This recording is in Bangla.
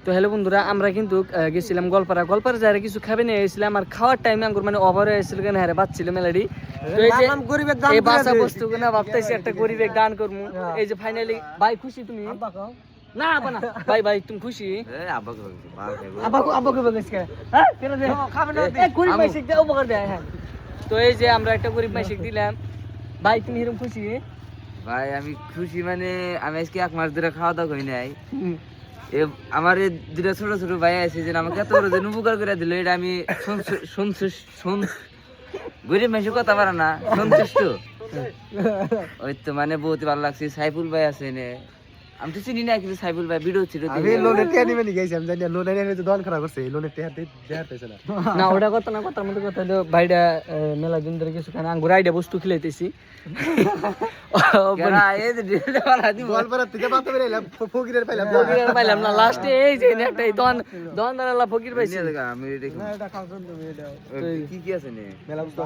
তো হ্যালো বন্ধুরা, আমরা কিন্তু গেছিলাম গোলপাড়া যারা কিছু খাবে নিয়ে এসেছিলাম। আর খাওয়ার টাইমে আঙ্গুর মানে ওভার হয়েছিল কেন, হ্যাঁ বাচ্ছিল মেলাডি। তো এই যে এই বাসা বস্তু না ভাবতেছি একটা গরিবে দান করবো। এই যে ফাইনালি ভাই খুশি তুমি? না আব্বা না, ভাই তুমি খুশি? আব্বাকে বলিস কেন? হ্যাঁ কেন দে খাবে না, গরিব মাইসিক দে উপকার দেয়। হ্যাঁ তো এই যে আমরা একটা গরিব মাইসিক দিলাম। ভাই তুমি এরকম খুশি? ভাই আমি খুশি, মানে আমি আজকে 1 মাস ধরে খাওয়া দাওয়া করি নাই। আমার এই দুটা ছোট ছোট ভাই আছে যে আমাকে এত বড় যে উপকার করে দিল, এটা আমি গরিব মানুষের কথা পারে না, সন্তুষ্ট। ওই তো মানে বহুত ভালো লাগছে। সাইফুল ভাই আছে এনে, আমি তো চিনি না কিন্তু সাইফুল ভাই ভিডিও ছিল। আমি লোনের টিয়া নিবে নি গাইছি, আমি জানি না লোনের টিয়া নিতে দোকান খারাপ করছে, লোনের টিয়া দেয়ার পেছে না। না ওটা কথা না, কথার মধ্যে কথা হলো ভাইটা মেলা দিন ধরে কিছু খানা আঙ্গুর আইডা বস্তু খিলাইতেছি। গোয়ালপাড়া থেকে বাতা বেরাইলাম, ফকিরের পাইলাম না। ফকির আর পাইলাম না, লাস্টে এই যে একটা দন দাঁড়ালা ফকির পাইছি। আমি এটা খাওয়া তুমি এটা। কি কি আছে নে মেলা বুঝতে